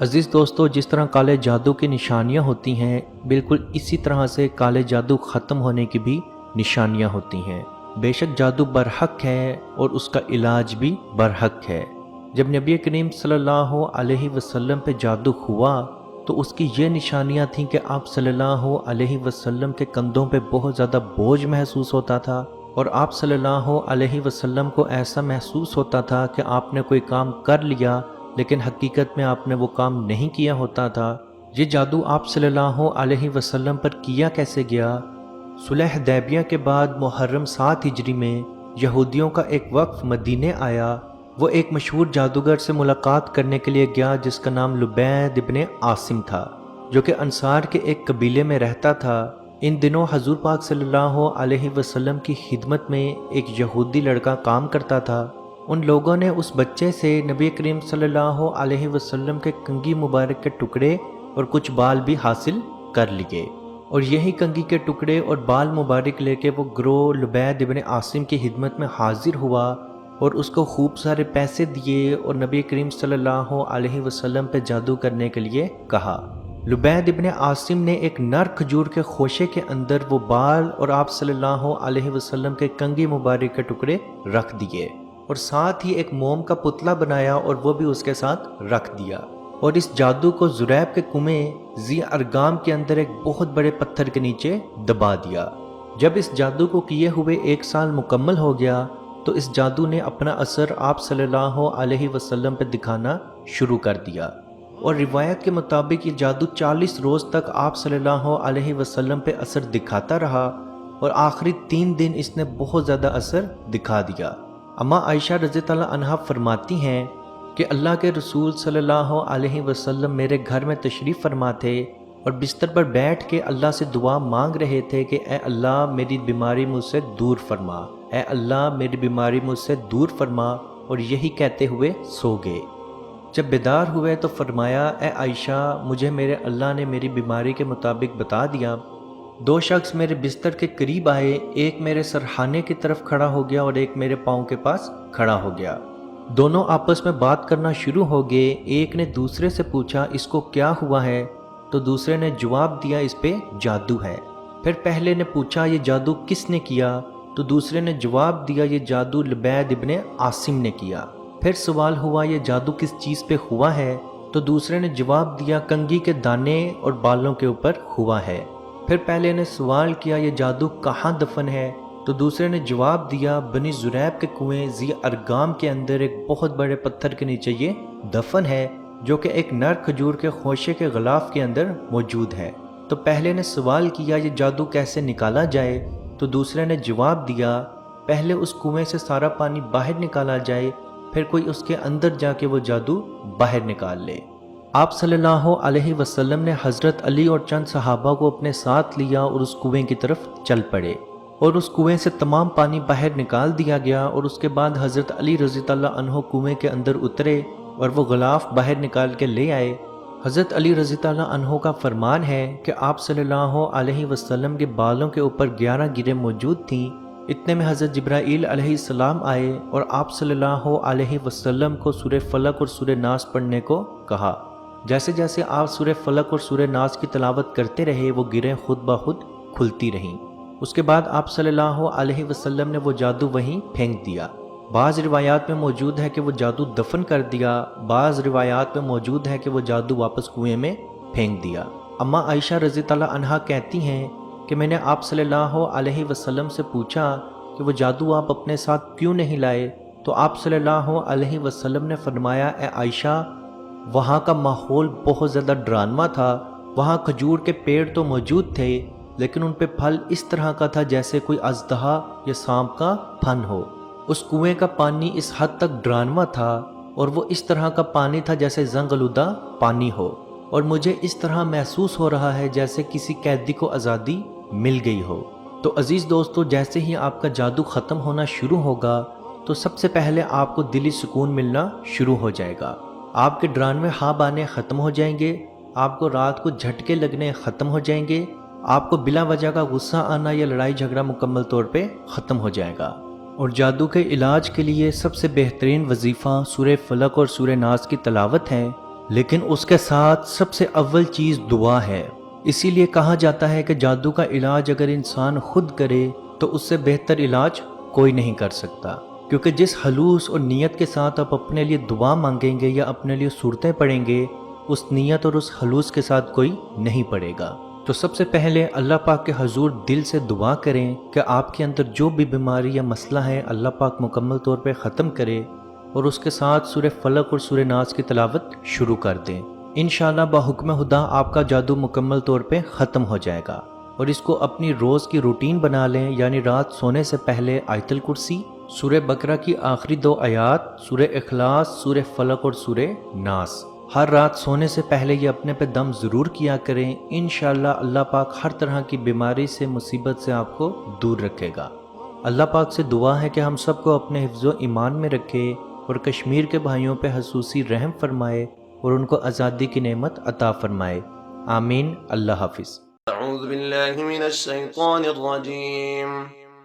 عزیز دوستو، جس طرح کالے جادو کی نشانیاں ہوتی ہیں، بالکل اسی طرح سے کالے جادو ختم ہونے کی بھی نشانیاں ہوتی ہیں۔ بے شک جادو برحق ہے اور اس کا علاج بھی برحق ہے۔ جب نبی کریم صلی اللہ علیہ وسلم پہ جادو ہوا تو اس کی یہ نشانیاں تھیں کہ آپ صلی اللہ علیہ وسلم کے کندھوں پہ بہت زیادہ بوجھ محسوس ہوتا تھا، اور آپ صلی اللہ علیہ وسلم کو ایسا محسوس ہوتا تھا کہ آپ نے کوئی کام کر لیا لیکن حقیقت میں آپ نے وہ کام نہیں کیا ہوتا تھا۔ یہ جادو آپ صلی اللہ علیہ وسلم پر کیا کیسے گیا؟ صلح حدیبیہ کے بعد محرم 7 ہجری میں یہودیوں کا ایک وفد مدینے آیا۔ وہ ایک مشہور جادوگر سے ملاقات کرنے کے لیے گیا جس کا نام لبید ابن عاصم تھا، جو کہ انصار کے ایک قبیلے میں رہتا تھا۔ ان دنوں حضور پاک صلی اللہ علیہ وسلم کی خدمت میں ایک یہودی لڑکا کام کرتا تھا۔ ان لوگوں نے اس بچے سے نبی کریم صلی اللہ علیہ وسلم کے کنگھی مبارک کے ٹکڑے اور کچھ بال بھی حاصل کر لیے، اور یہی کنگھی کے ٹکڑے اور بال مبارک لے کے وہ گروہ لبید ابن عاصم کی خدمت میں حاضر ہوا اور اس کو خوب سارے پیسے دیے اور نبی کریم صلی اللہ علیہ وسلم پہ جادو کرنے کے لیے کہا۔ لبید ابن عاصم نے ایک نر کھجور کے خوشے کے اندر وہ بال اور آپ صلی اللہ علیہ وسلم کے کنگھی مبارک کے ٹکڑے رکھ دیے، اور ساتھ ہی ایک موم کا پتلا بنایا اور وہ بھی اس کے ساتھ رکھ دیا، اور اس جادو کو زریب کے کنویں ذی ارگام کے اندر ایک بہت بڑے پتھر کے نیچے دبا دیا۔ جب اس جادو کو کیے ہوئے 1 سال مکمل ہو گیا تو اس جادو نے اپنا اثر آپ صلی اللہ علیہ وسلم پہ دکھانا شروع کر دیا، اور روایت کے مطابق یہ جادو 40 روز تک آپ صلی اللہ علیہ وسلم پہ اثر دکھاتا رہا، اور آخری 3 دن اس نے بہت زیادہ اثر دکھا دیا۔ اما عائشہ رضی اللہ عنہا فرماتی ہیں کہ اللہ کے رسول صلی اللہ علیہ وسلم میرے گھر میں تشریف فرما تھے اور بستر پر بیٹھ کے اللہ سے دعا مانگ رہے تھے کہ اے اللہ میری بیماری مجھ سے دور فرما، اے اللہ میری بیماری مجھ سے دور فرما، اور یہی کہتے ہوئے سو گئے۔ جب بیدار ہوئے تو فرمایا، اے عائشہ مجھے میرے اللہ نے میری بیماری کے مطابق بتا دیا۔ 2 شخص میرے بستر کے قریب آئے، ایک میرے سرحانے کی طرف کھڑا ہو گیا اور ایک میرے پاؤں کے پاس کھڑا ہو گیا۔ دونوں آپس میں بات کرنا شروع ہو گئے۔ ایک نے دوسرے سے پوچھا اس کو کیا ہوا ہے، تو دوسرے نے جواب دیا اس پہ جادو ہے۔ پھر پہلے نے پوچھا یہ جادو کس نے کیا، تو دوسرے نے جواب دیا یہ جادو لبید ابن عاصم نے کیا۔ پھر سوال ہوا یہ جادو کس چیز پہ ہوا ہے، تو دوسرے نے جواب دیا کنگھی کے دانے اور بالوں کے اوپر ہوا ہے۔ پھر پہلے نے سوال کیا یہ جادو کہاں دفن ہے، تو دوسرے نے جواب دیا بنی زریب کے کنویں ذی ارگام کے اندر ایک بہت بڑے پتھر کے نیچے یہ دفن ہے، جو کہ ایک نر کھجور کے خوشے کے غلاف کے اندر موجود ہے۔ تو پہلے نے سوال کیا یہ جادو کیسے نکالا جائے، تو دوسرے نے جواب دیا پہلے اس کنویں سے سارا پانی باہر نکالا جائے، پھر کوئی اس کے اندر جا کے وہ جادو باہر نکال لے۔ آپ صلی اللہ علیہ وسلم نے حضرت علی اور چند صحابہ کو اپنے ساتھ لیا اور اس کنویں کی طرف چل پڑے، اور اس کنویں سے تمام پانی باہر نکال دیا گیا، اور اس کے بعد حضرت علی رضی اللہ عنہ کنویں کے اندر اترے اور وہ غلاف باہر نکال کے لے آئے۔ حضرت علی رضی اللہ عنہ کا فرمان ہے کہ آپ صلی اللہ علیہ وسلم کے بالوں کے اوپر 11 گریں موجود تھیں۔ اتنے میں حضرت جبرائیل علیہ السلام آئے اور آپ صلی اللہ علیہ وسلم کو سورہ فلق اور سورہ ناس پڑھنے کو کہا۔ جیسے جیسے آپ سورہ فلق اور سورہ ناس کی تلاوت کرتے رہے وہ گریں خود بخود کھلتی رہیں۔ اس کے بعد آپ صلی اللہ علیہ وسلم نے وہ جادو وہیں پھینک دیا۔ بعض روایات میں موجود ہے کہ وہ جادو دفن کر دیا، بعض روایات میں موجود ہے کہ وہ جادو واپس کنویں میں پھینک دیا۔ اما عائشہ رضی اللہ عنہا کہتی ہیں کہ میں نے آپ صلی اللہ علیہ وسلم سے پوچھا کہ وہ جادو آپ اپنے ساتھ کیوں نہیں لائے، تو آپ صلی اللہ علیہ وسلم نے فرمایا اے عائشہ وہاں کا ماحول بہت زیادہ ڈرامہ تھا، وہاں کھجور کے پیڑ تو موجود تھے لیکن ان پہ پھل اس طرح کا تھا جیسے کوئی اژدہا یا سانپ کا پھن ہو۔ اس کنویں کا پانی اس حد تک ڈرامہ تھا اور وہ اس طرح کا پانی تھا جیسے زنگ آلودہ پانی ہو، اور مجھے اس طرح محسوس ہو رہا ہے جیسے کسی قیدی کو آزادی مل گئی ہو۔ تو عزیز دوستو، جیسے ہی آپ کا جادو ختم ہونا شروع ہوگا تو سب سے پہلے آپ کو دلی سکون ملنا شروع ہو جائے گا، آپ کے ڈرانوے خواب آنے ختم ہو جائیں گے، آپ کو رات کو جھٹکے لگنے ختم ہو جائیں گے، آپ کو بلا وجہ کا غصہ آنا یا لڑائی جھگڑا مکمل طور پہ ختم ہو جائے گا۔ اور جادو کے علاج کے لیے سب سے بہترین وظیفہ سورہ فلق اور سورہ ناس کی تلاوت ہے۔ لیکن اس کے ساتھ سب سے اول چیز دعا ہے۔ اسی لیے کہا جاتا ہے کہ جادو کا علاج اگر انسان خود کرے تو اس سے بہتر علاج کوئی نہیں کر سکتا، کیونکہ جس خلوص اور نیت کے ساتھ آپ اپنے لیے دعا مانگیں گے یا اپنے لیے صورتیں پڑھیں گے، اس نیت اور اس خلوص کے ساتھ کوئی نہیں پڑے گا۔ تو سب سے پہلے اللہ پاک کے حضور دل سے دعا کریں کہ آپ کے اندر جو بھی بیماری یا مسئلہ ہے اللہ پاک مکمل طور پہ ختم کرے، اور اس کے ساتھ سورہ فلق اور سورہ ناس کی تلاوت شروع کر دیں۔ انشاءاللہ بحکم خدا آپ کا جادو مکمل طور پہ ختم ہو جائے گا، اور اس کو اپنی روز کی روٹین بنا لیں، یعنی رات سونے سے پہلے آیت الکرسی، سورہ بقرہ کی آخری 2 آیات، سورہ اخلاص، سورہ فلق اور سورہ ناس، ہر رات سونے سے پہلے یہ اپنے پہ دم ضرور کیا کریں۔ انشاءاللہ اللہ پاک ہر طرح کی بیماری سے، مصیبت سے آپ کو دور رکھے گا۔ اللہ پاک سے دعا ہے کہ ہم سب کو اپنے حفظ و ایمان میں رکھے، اور کشمیر کے بھائیوں پہ خصوصی رحم فرمائے اور ان کو آزادی کی نعمت عطا فرمائے۔ آمین۔ اللہ حافظ۔ اعوذ باللہ من الشیطان الرجیم،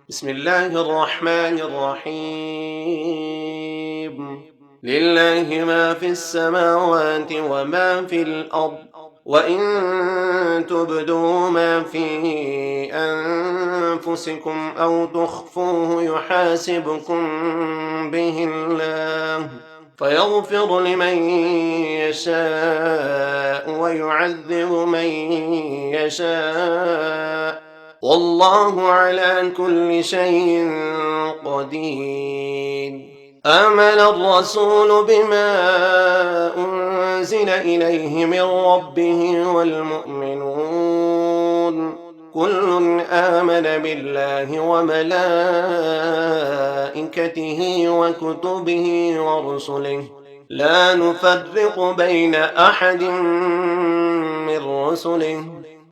بسم اللہ الرحمن الرحیم، للہ ما فی السماوات وما فی الارض وَإِن تُبْدُوا مَا فِي أَنفُسِكُمْ أَوْ تُخْفُوهُ يُحَاسِبْكُم بِهِ اللَّهُ فَيَغْفِرُ لِمَن يَشَاءُ وَيُعَذِّبُ مَن يَشَاءُ وَاللَّهُ عَلَى كُلِّ شَيْءٍ قَدِيرٌ۔ آمن الرسول بما أنزل إليه من ربه والمؤمنون كل آمن بالله وملائكته وكتبه ورسله لا نفرق بين أحد من رسله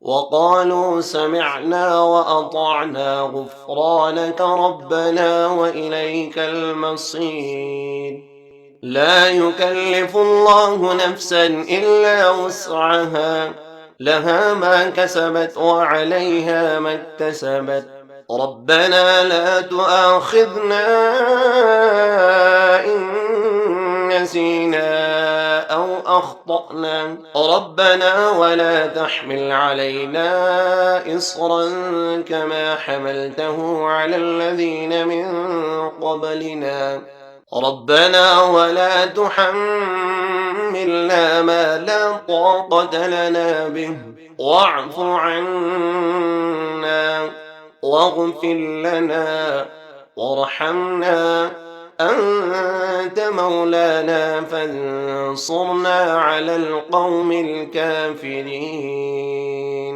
وقالوا سمعنا وأطعنا غفرانك ربنا وإليك المصير۔ لا يكلف الله نفسا إلا وسعها، لها ما كسبت وعليها ما اكتسبت، ربنا لا تؤاخذنا إن نسينا أو أخطأنا، ربنا ولا تحمل علينا إصرا كما حملته على الذين من قبلنا، ربنا ولا تحملنا ما لا طاقة لنا به، واعف عنا واغفر لنا وارحمنا، أنت مولانا فانصرنا على القوم الكافرين۔